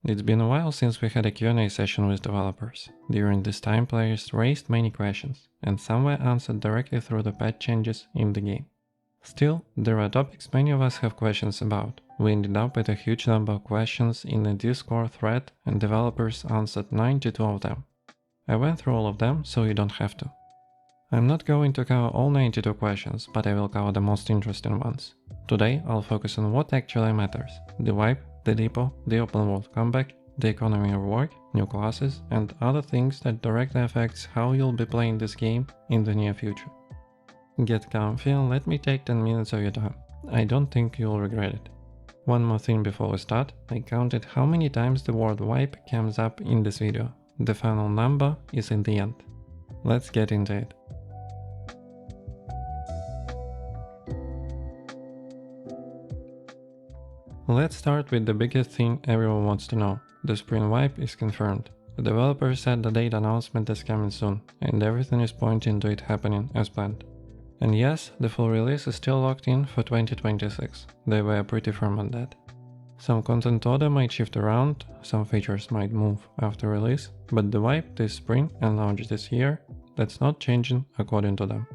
It's been a while since we had a Q&A session with developers. During this time, players raised many questions, and some were answered directly through the patch changes in the game. Still, there are topics many of us have questions about. We ended up with a huge number of questions in the GearScore thread, and developers answered 92 of them. I went through all of them, so you don't have to. I'm not going to cover all 92 questions, but I will cover the most interesting ones. Today, I'll focus on what actually matters: the wipe, the depot, the open world comeback, the economy rework, new classes, and other things that directly affects how you'll be playing this game in the near future. Get comfy and let me take 10 minutes of your time. I don't think you'll regret it. One more thing before we start, I counted how many times the word wipe comes up in this video. The final number is in the end. Let's get into it. Let's start with the biggest thing everyone wants to know. The spring wipe is confirmed. The developer said the date announcement is coming soon, and everything is pointing to it happening as planned. And yes, the full release is still locked in for 2026. They were pretty firm on that. Some content order might shift around, some features might move after release, but the wipe this spring and launch this year, that's not changing according to them.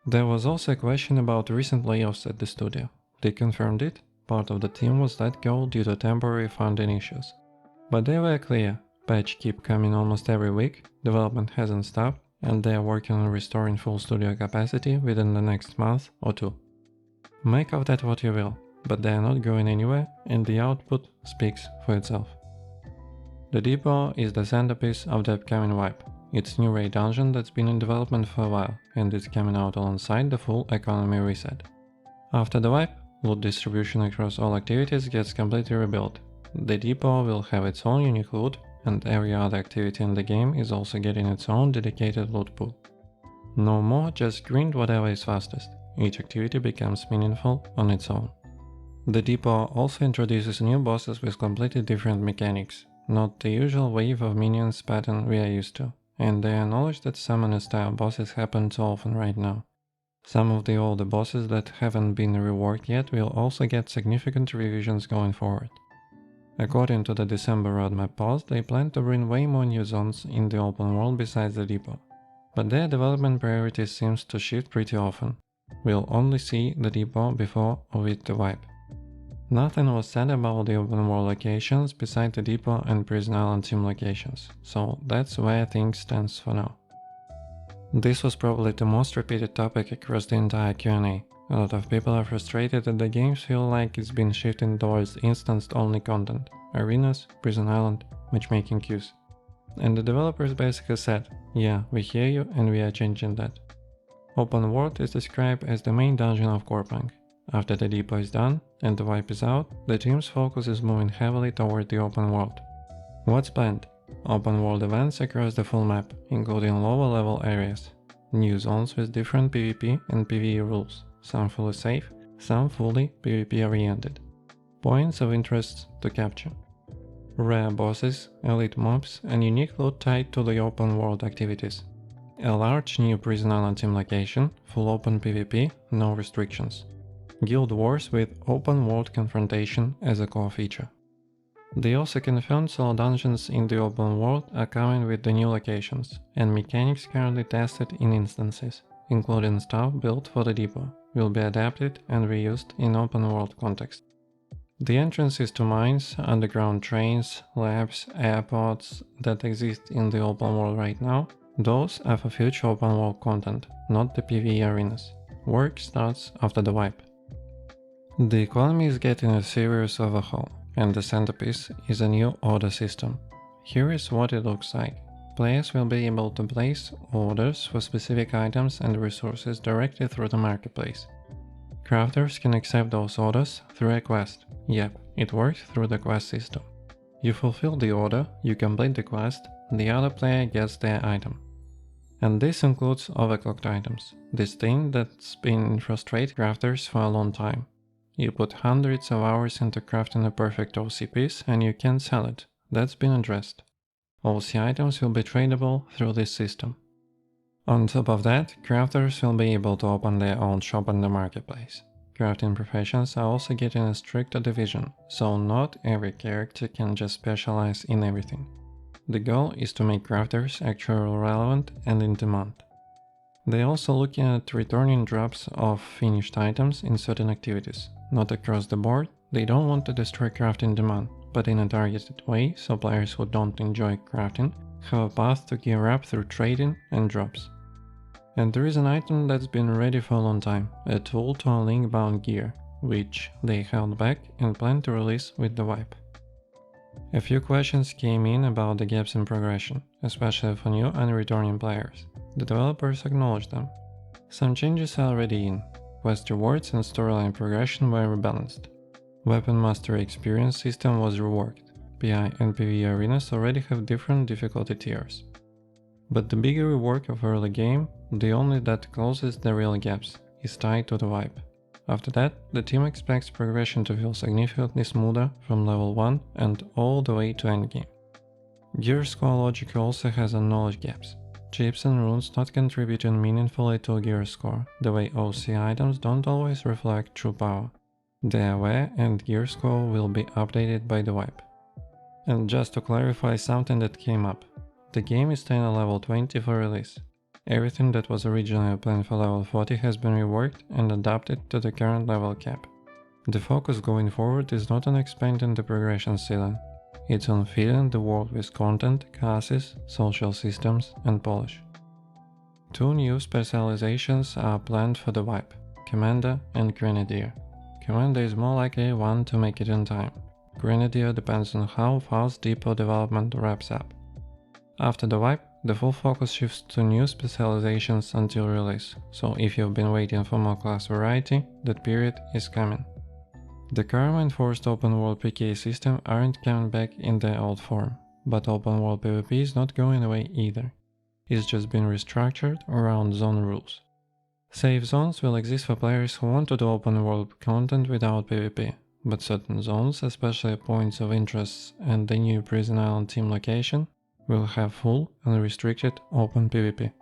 There was also a question about recent layoffs at the studio. They confirmed it. Part of the team was let go due to temporary funding issues. But they were clear: patch keep coming almost every week, development hasn't stopped, and they are working on restoring full studio capacity within the next month or two. Make of that what you will, but they are not going anywhere, and the output speaks for itself. The depot is the centerpiece of the upcoming wipe. It's new raid dungeon that's been in development for a while, and it's coming out alongside the full economy reset. After the wipe, loot distribution across all activities gets completely rebuilt. The depot will have its own unique loot, and every other activity in the game is also getting its own dedicated loot pool. No more just grind whatever is fastest. Each activity becomes meaningful on its own. The depot also introduces new bosses with completely different mechanics, not the usual wave of minions pattern we are used to, and they acknowledge that summoner style bosses happen too often right now. Some of the older bosses that haven't been reworked yet will also get significant revisions going forward. According to the December roadmap post, they plan to bring way more new zones in the open world besides the depot. But their development priorities seems to shift pretty often. We'll only see the depot before or with the wipe. Nothing was said about the open world locations beside the depot and Prison Island team locations, so that's where things stand for now. This was probably the most repeated topic across the entire Q&A. A lot of people are frustrated that the games feel like it's been shifting towards instanced-only content, arenas, Prison Island, matchmaking queues. And the developers basically said, yeah, we hear you and we are changing that. Open world is described as the main dungeon of Corepunk. After the depot is done and the wipe is out, the team's focus is moving heavily toward the open world. What's planned? Open world events across the full map, including lower level areas. New zones with different PvP and PvE rules, some fully safe, some fully PvP oriented. Points of interest to capture. Rare bosses, elite mobs, and unique loot tied to the open world activities. A large new Prison Island team location, full open PvP, no restrictions. Guild wars with open world confrontation as a core feature. They also confirmed solo dungeons in the open world are coming with the new locations, and mechanics currently tested in instances, including stuff built for the depot, will be adapted and reused in open world context. The entrances to mines, underground trains, labs, airports that exist in the open world right now, those are for future open world content, not the PvE arenas. Work starts after the wipe. The economy is getting a serious overhaul, and the centerpiece is a new order system. Here is what it looks like. Players will be able to place orders for specific items and resources directly through the marketplace. Crafters can accept those orders through a quest. Yep, it works through the quest system. You fulfill the order, you complete the quest, the other player gets their item. And this includes overclocked items, this thing that's been frustrating crafters for a long time. You put hundreds of hours into crafting a perfect OC piece and you can't sell it. That's been addressed. OC items will be tradable through this system. On top of that, crafters will be able to open their own shop on the marketplace. crafting professions are also getting a stricter division, so not every character can just specialize in everything. The goal is to make crafters actually relevant and in demand. They're also looking at returning drops of finished items in certain activities. Not across the board, they don't want to destroy crafting demand, but in a targeted way so players who don't enjoy crafting have a path to gear up through trading and drops. And there is an item that's been ready for a long time, a tool to unlink bound gear, which they held back and plan to release with the wipe. A few questions came in about the gaps in progression, especially for new and returning players. The developers acknowledged them. Some changes are already in. Quest rewards and storyline progression were rebalanced. Weapon mastery experience system was reworked. PI and PvE arenas already have different difficulty tiers. But the bigger rework of early game, the only that closes the real gaps, is tied to the wipe. After that, the team expects progression to feel significantly smoother from level 1 and all the way to endgame. GearScore logic also has knowledge gaps. Chips and runes not contributing meaningfully to GearScore, the way OC items don't always reflect true power. They are aware and GearScore will be updated by the wipe. And just to clarify something that came up, the game is staying at level 20 for release. Everything that was originally planned for level 40 has been reworked and adapted to the current level cap. The focus going forward is not on expanding the progression ceiling, it's on filling the world with content, classes, social systems and polish. Two new specializations are planned for the wipe, Commando and Grenadier. Commando is more likely one to make it in time. Grenadier depends on how fast depot development wraps up. After the wipe, the full focus shifts to new specializations until release, so if you've been waiting for more class variety, that period is coming. The karma-enforced open world PK system aren't coming back in their old form, but open world PvP is not going away either. It's just been restructured around zone rules. Safe zones will exist for players who want to do open world content without PvP, but certain zones, especially points of interest and the new Prison Island team location, will have full unrestricted open PvP.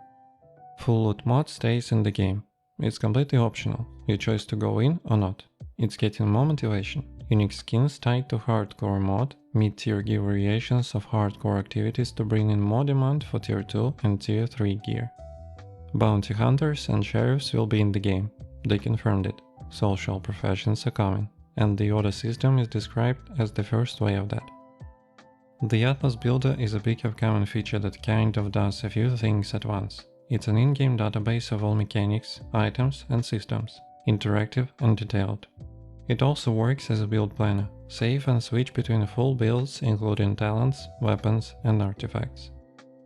Full loot mod stays in the game. It's completely optional, you choose to go in or not. It's getting more motivation. Unique skins tied to hardcore mod, mid-tier gear variations of hardcore activities to bring in more demand for tier 2 and tier 3 gear. Bounty hunters and sheriffs will be in the game. They confirmed it. Social professions are coming, and the order system is described as the first way of that. The Atlas Builder is a big upcoming feature that kind of does a few things at once. It's an in-game database of all mechanics, items and systems, interactive and detailed. It also works as a build planner, save and switch between full builds including talents, weapons and artifacts.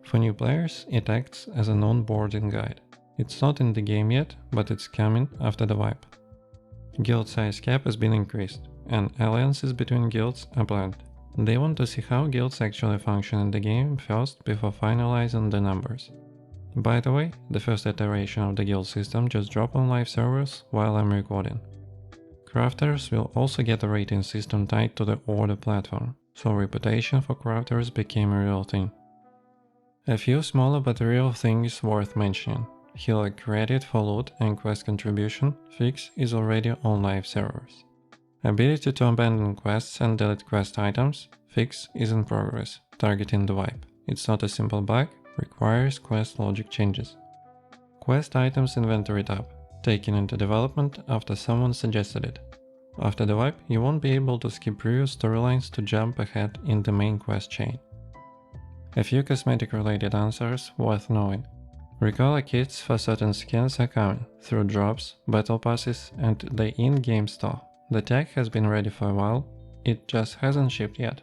For new players, it acts as an onboarding guide. It's not in the game yet, but it's coming after the wipe. Guild size cap has been increased, and alliances between guilds are planned. They want to see how guilds actually function in the game first before finalizing the numbers. By the way, the first iteration of the guild system just dropped on live servers while I'm recording. Crafters will also get a rating system tied to the order platform, so reputation for crafters became a real thing. A few smaller but real things worth mentioning. Healer credit for loot and quest contribution fix is already on live servers. Ability to abandon quests and delete quest items fix is in progress, targeting the wipe. It's not a simple bug, requires quest logic changes. Quest items inventory tab, taken into development after someone suggested it. After the wipe, you won't be able to skip previous storylines to jump ahead in the main quest chain. A few cosmetic related answers worth knowing. Recolor kits for certain skins are coming, through drops, battle passes and the in-game store. The tag has been ready for a while, it just hasn't shipped yet.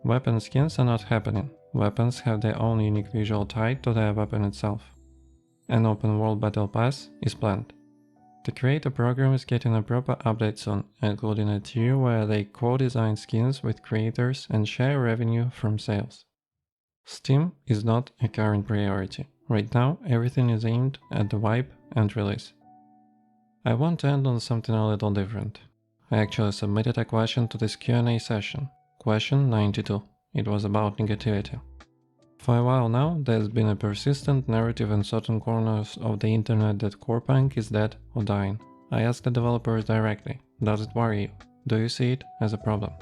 Weapon skins are not happening, weapons have their own unique visual tied to their weapon itself. An open world battle pass is planned. The creator program is getting a proper update soon, including a tier where they co-design skins with creators and share revenue from sales. Steam is not a current priority. Right now, everything is aimed at the wipe and release. I want to end on something a little different. I actually submitted a question to this Q&A session, question 92. It was about negativity. For a while now, there's been a persistent narrative in certain corners of the internet that Corepunk is dead or dying. I asked the developers directly, does it worry you? Do you see it as a problem?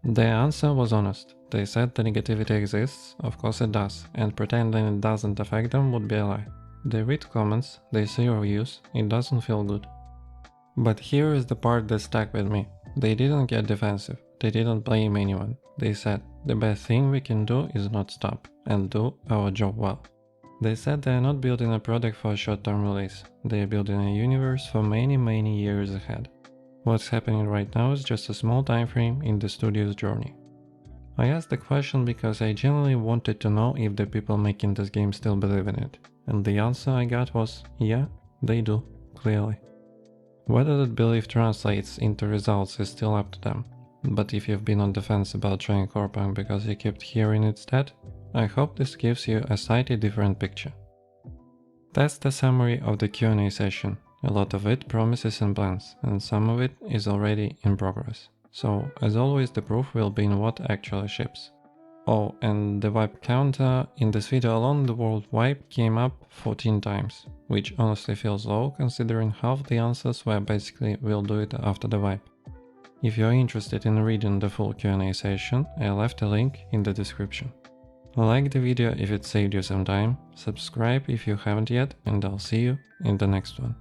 Their answer was honest. They said the negativity exists, of course it does, and pretending it doesn't affect them would be a lie. They read comments, they see reviews, it doesn't feel good. But here is the part that stuck with me. They didn't get defensive, they didn't blame anyone. They said, the best thing we can do is not stop, and do our job well. They said they are not building a product for a short-term release, they are building a universe for many years ahead. What's happening right now is just a small time frame in the studio's journey. I asked the question because I genuinely wanted to know if the people making this game still believe in it, and the answer I got was, yeah, they do, clearly. Whether that belief translates into results is still up to them, but if you've been on the fence about trying Corepunk because you kept hearing it's dead, I hope this gives you a slightly different picture. That's the summary of the Q&A session. A lot of it promises and plans, and some of it is already in progress. So, as always, the proof will be in what actually ships. Oh, and the wipe counter, in this video alone the word wipe came up 14 times, which honestly feels low considering half the answers were basically we'll do it after the wipe. If you're interested in reading the full Q&A session, I left a link in the description. Like the video if it saved you some time, subscribe if you haven't yet, and I'll see you in the next one.